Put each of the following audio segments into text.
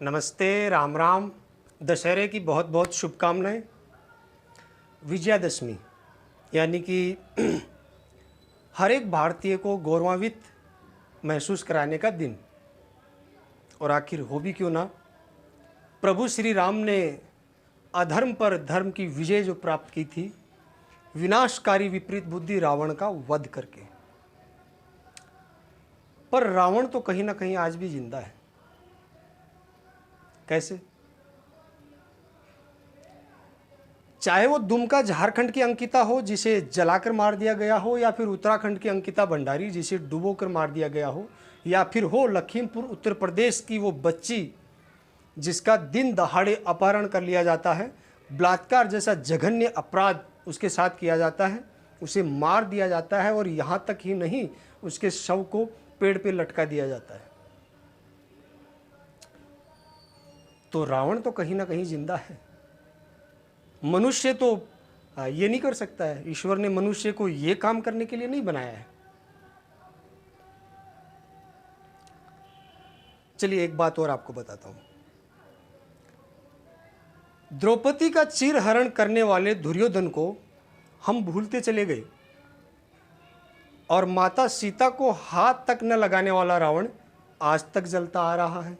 नमस्ते, राम राम। दशहरे की बहुत बहुत शुभकामनाएं। विजयादशमी यानी कि हर एक भारतीय को गौरवान्वित महसूस कराने का दिन। और आखिर हो भी क्यों ना, प्रभु श्री राम ने अधर्म पर धर्म की विजय जो प्राप्त की थी, विनाशकारी विपरीत बुद्धि रावण का वध करके। पर रावण तो कहीं ना कहीं आज भी जिंदा है। कैसे? चाहे वो दुमका झारखंड की अंकिता हो जिसे जलाकर मार दिया गया हो, या फिर उत्तराखंड की अंकिता भंडारी जिसे डुबोकर मार दिया गया हो, या फिर हो लखीमपुर उत्तर प्रदेश की वो बच्ची जिसका दिन दहाड़े अपहरण कर लिया जाता है, बलात्कार जैसा जघन्य अपराध उसके साथ किया जाता है, उसे मार दिया जाता है और यहाँ तक ही नहीं, उसके शव को पेड़ पे लटका दिया जाता है। तो रावण तो कहीं ना कहीं जिंदा है। मनुष्य तो ये नहीं कर सकता है। ईश्वर ने मनुष्य को ये काम करने के लिए नहीं बनाया है। चलिए एक बात और आपको बताता हूं। द्रौपदी का चीरहरण करने वाले दुर्योधन को हम भूलते चले गए, और माता सीता को हाथ तक न लगाने वाला रावण आज तक जलता आ रहा है।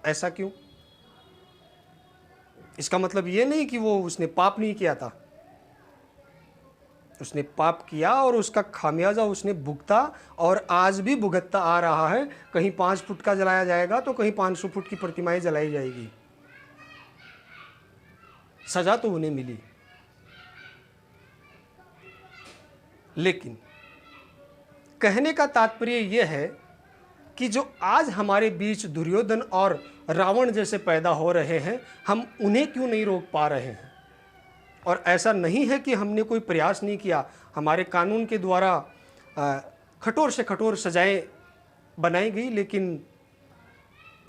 ऐसा क्यों? इसका मतलब ये नहीं कि उसने पाप नहीं किया था। उसने पाप किया और उसका खामियाजा उसने भुगता, और आज भी भुगतता आ रहा है। कहीं 5 फुट का जलाया जाएगा तो कहीं 500 फुट की प्रतिमाएं जलाई जाएगी। सजा तो उन्हें मिली। लेकिन कहने का तात्पर्य यह है कि जो आज हमारे बीच दुर्योधन और रावण जैसे पैदा हो रहे हैं, हम उन्हें क्यों नहीं रोक पा रहे हैं? और ऐसा नहीं है कि हमने कोई प्रयास नहीं किया। हमारे कानून के द्वारा कठोर से कठोर सजाएं बनाई गई, लेकिन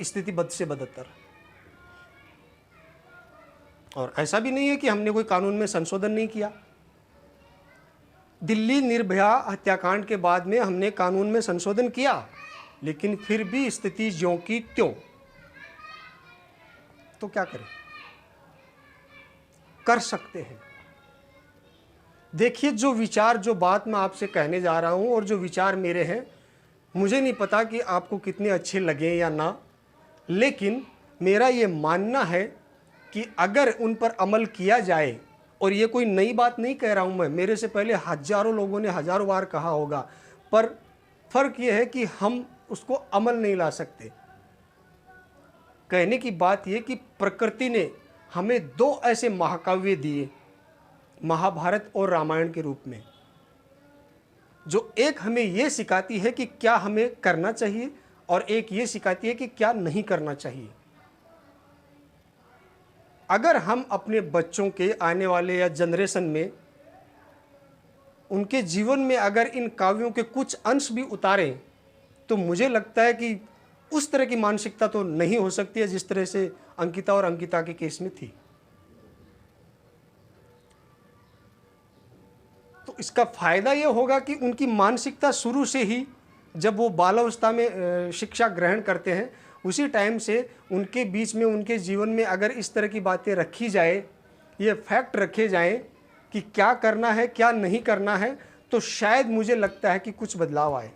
स्थिति बद से बदतर। और ऐसा भी नहीं है कि हमने कोई कानून में संशोधन नहीं किया। दिल्ली निर्भया हत्याकांड के बाद में हमने कानून में संशोधन किया, लेकिन फिर भी स्थिति ज्यों की त्यों। तो क्या करें? कर सकते हैं। देखिए, जो विचार, जो बात मैं आपसे कहने जा रहा हूं और जो विचार मेरे हैं, मुझे नहीं पता कि आपको कितने अच्छे लगे या ना, लेकिन मेरा ये मानना है कि अगर उन पर अमल किया जाए, और ये कोई नई बात नहीं कह रहा हूं मैं, मेरे से पहले हजारों लोगों ने हजारों बार कहा होगा, पर फर्क ये है कि हम उसको अमल नहीं ला सकते। कहने की बात यह कि प्रकृति ने हमें 2 ऐसे महाकाव्य दिए, महाभारत और रामायण के रूप में, जो एक हमें यह सिखाती है कि क्या हमें करना चाहिए, और एक ये सिखाती है कि क्या नहीं करना चाहिए। अगर हम अपने बच्चों के आने वाले या जनरेशन में, उनके जीवन में अगर इन काव्यों के कुछ अंश भी उतारें, तो मुझे लगता है कि उस तरह की मानसिकता तो नहीं हो सकती है जिस तरह से अंकिता और अंकिता के केस में थी। तो इसका फायदा यह होगा कि उनकी मानसिकता शुरू से ही, जब वो बालावस्था में शिक्षा ग्रहण करते हैं, उसी टाइम से उनके बीच में, उनके जीवन में अगर इस तरह की बातें रखी जाए, ये फैक्ट रखे जाएं कि क्या करना है क्या नहीं करना है, तो शायद मुझे लगता है कि कुछ बदलाव आए।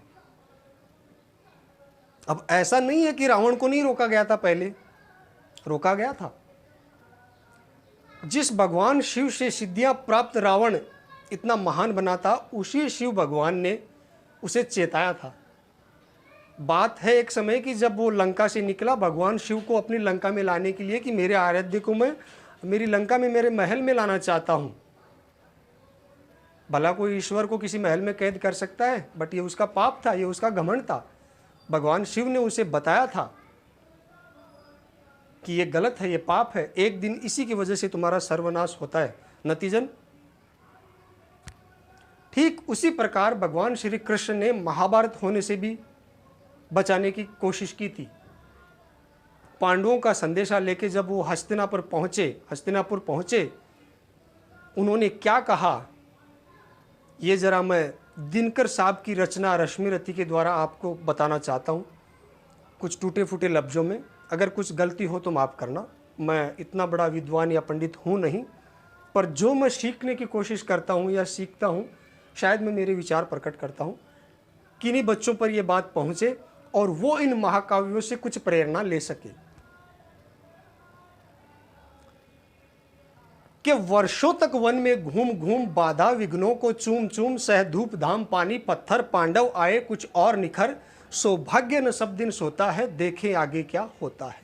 अब ऐसा नहीं है कि रावण को नहीं रोका गया था, पहले रोका गया था। जिस भगवान शिव से सिद्धियां प्राप्त रावण इतना महान बना था, उसी शिव भगवान ने उसे चेताया था। बात है एक समय की जब वो लंका से निकला, भगवान शिव को अपनी लंका में लाने के लिए कि मेरे आराध्य को मैं मेरी लंका में, मेरे महल में लाना चाहता हूं। भला कोई ईश्वर को किसी महल में कैद कर सकता है? बट ये उसका पाप था, ये उसका घमंड था। भगवान शिव ने उसे बताया था कि ये गलत है, ये पाप है, एक दिन इसी की वजह से तुम्हारा सर्वनाश होता है, नतीजन। ठीक उसी प्रकार भगवान श्री कृष्ण ने महाभारत होने से भी बचाने की कोशिश की थी। पांडवों का संदेशा लेके जब वो हस्तिनापुर पहुंचे, उन्होंने क्या कहा, ये जरा मैं दिनकर साहब की रचना रश्मि रथी के द्वारा आपको बताना चाहता हूं, कुछ टूटे फूटे लफ्जों में। अगर कुछ गलती हो तो माफ़ करना, मैं इतना बड़ा विद्वान या पंडित हूँ नहीं, पर जो मैं सीखने की कोशिश करता हूँ या सीखता हूँ, शायद मैं मेरे विचार प्रकट करता हूँ, किन्हीं बच्चों पर यह बात पहुँचे और वो इन महाकाव्यों से कुछ प्रेरणा ले सके। कि वर्षों तक वन में घूम घूम बाधा विघ्नों को चूम चूम सह धूप धाम पानी पत्थर पांडव आए कुछ और निखर, सौभाग्य न सब दिन सोता है देखे आगे क्या होता है।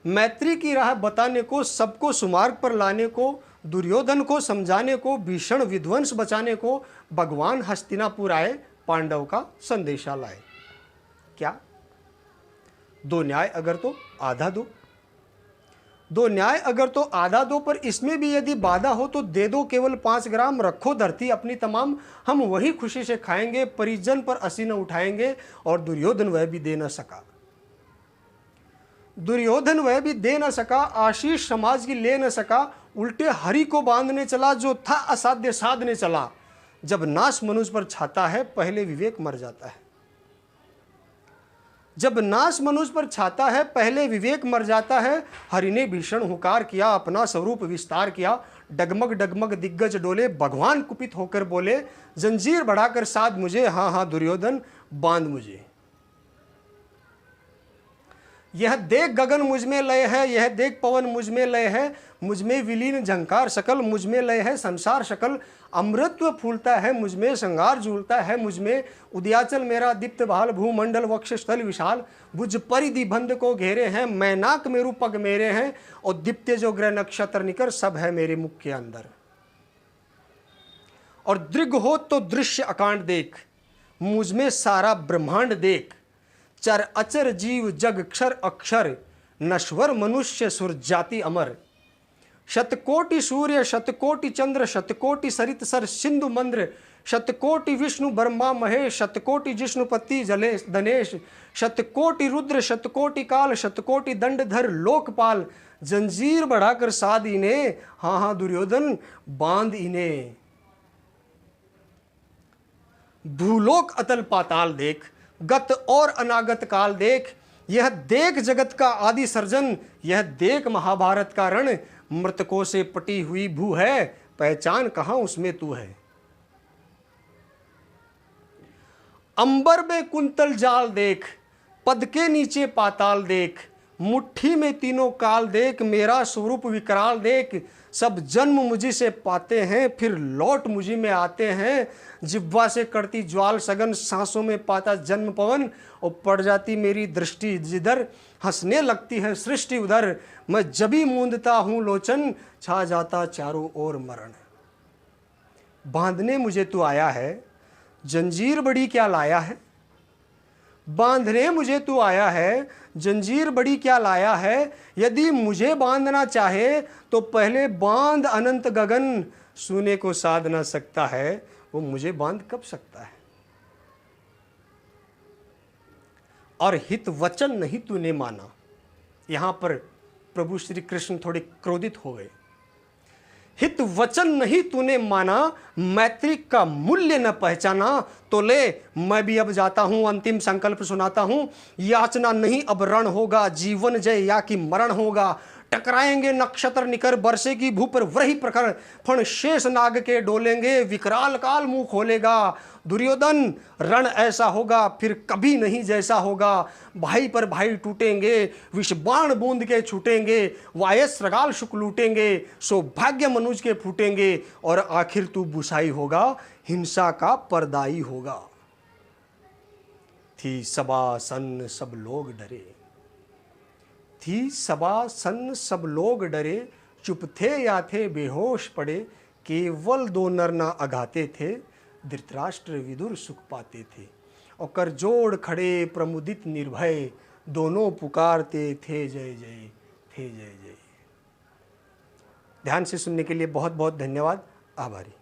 मैत्री की राह बताने को, सबको सुमार्ग पर लाने को, दुर्योधन को समझाने को, भीषण विध्वंस बचाने को भगवान हस्तिनापुर आए, पांडव का संदेशा लाए। क्या दो न्याय अगर तो आधा दो, दो न्याय अगर तो आधा दो, पर इसमें भी यदि बाधा हो तो दे दो केवल 5 ग्राम, रखो धरती अपनी तमाम, हम वही खुशी से खाएंगे, परिजन पर असी न उठाएंगे। और दुर्योधन वह भी दे न सका, दुर्योधन वह भी दे न सका, आशीष समाज की ले न सका, उल्टे हरि को बांधने चला, जो था असाध्य साधने चला। जब नाश मनुष्य पर छाता है पहले विवेक मर जाता है, जब नाश मनुष्य पर छाता है पहले विवेक मर जाता है। हरि ने भीषण हुकार किया, अपना स्वरूप विस्तार किया, डगमग डगमग दिग्गज डोले, भगवान कुपित होकर बोले, जंजीर बढ़ाकर साध मुझे, हाँ हाँ दुर्योधन बांध मुझे। यह देख गगन मुझ में लय है, यह देख पवन मुझ में लय है, मुझ में विलीन झंकार सकल, मुझ में लय है संसार शकल, अमृतत्व फूलता है मुझ में, श्रृंगार झूलता है मुझ में, उदयाचल मेरा दीप्त भाल, भूमंडल वक्ष स्थल विशाल, भुज परिधि बंध को घेरे हैं, मैनाक मेरु पग मेरे हैं, और दीप्त जो ग्रह नक्षत्र निकर सब है मेरे मुख के अंदर। और दृग हो तो दृश्य अकांड देख, मुझ में सारा ब्रह्मांड देख, चर अचर जीव जग क्षर अक्षर, नश्वर मनुष्य सुर जाति अमर, शतकोटि सूर्य शतकोटि चंद्र, शतकोटि सरित सर सिंधु मंद्र, शतकोटि विष्णु ब्रह्मा महेश, शतकोटि जिष्णुपति जलेश धनेश, शतकोटि रुद्र शतकोटि काल, शतकोटि दंडधर लोकपाल, जंजीर बढ़ाकर साध इन्हें, हाँ हाँ दुर्योधन बांध इन्हें। भूलोक अतल पाताल देख, गत और अनागत काल देख, यह देख जगत का आदि सर्जन, यह देख महाभारत का रण, मृतकों से पटी हुई भू है, पहचान कहां उसमें तू है। अंबर में कुंतल जाल देख, पद के नीचे पाताल देख, मुट्ठी में तीनों काल देख, मेरा स्वरूप विकराल देख, सब जन्म मुझी से पाते हैं फिर लौट मुझी में आते हैं, जिह्वा से करती ज्वाल सगन, सांसों में पाता जन्म पवन, और पड़ जाती मेरी दृष्टि जिधर, हंसने लगती है सृष्टि उधर, मैं जभी मूंदता हूं लोचन, छा जाता चारों ओर मरण। बांधने मुझे तू आया है, जंजीर बड़ी क्या लाया है, बांधने मुझे तू आया है, जंजीर बड़ी क्या लाया है, यदि मुझे बांधना चाहे तो पहले बांध अनंत गगन, सुने को साध ना सकता है वो मुझे बांध कब सकता है। और हित वचन नहीं तूने माना, यहां पर प्रभु श्री कृष्ण थोड़े क्रोधित हो गए। हित वचन नहीं तूने माना, मैत्री का मूल्य न पहचाना, तो ले मैं भी अब जाता हूं, अंतिम संकल्प सुनाता हूं, याचना नहीं अब रण होगा, जीवन जय या कि मरण होगा, टकराएंगे नक्षत्र निकर, बरसे की भू पर वही प्रखर, फण शेष नाग के डोलेंगे, विकराल काल मुंह खोलेगा, दुर्योधन रण ऐसा होगा फिर कभी नहीं जैसा होगा, भाई पर भाई टूटेंगे, विषबाण बूंद के छूटेंगे, वायस रगाल शुक लूटेंगे, सौभाग्य मनुज के फूटेंगे, और आखिर तू बुसाई होगा, हिंसा का परदाई होगा। थी सभा सन सब लोग डरे, थी सभा सन सब लोग डरे, चुप थे या थे बेहोश पड़े, केवल 2 नर ना अघाते थे, धृतराष्ट्र विदुर सुख पाते थे, और कर जोड़ खड़े प्रमुदित निर्भय, दोनों पुकारते थे जय जय, थे जय जय। ध्यान से सुनने के लिए बहुत बहुत धन्यवाद, आभारी।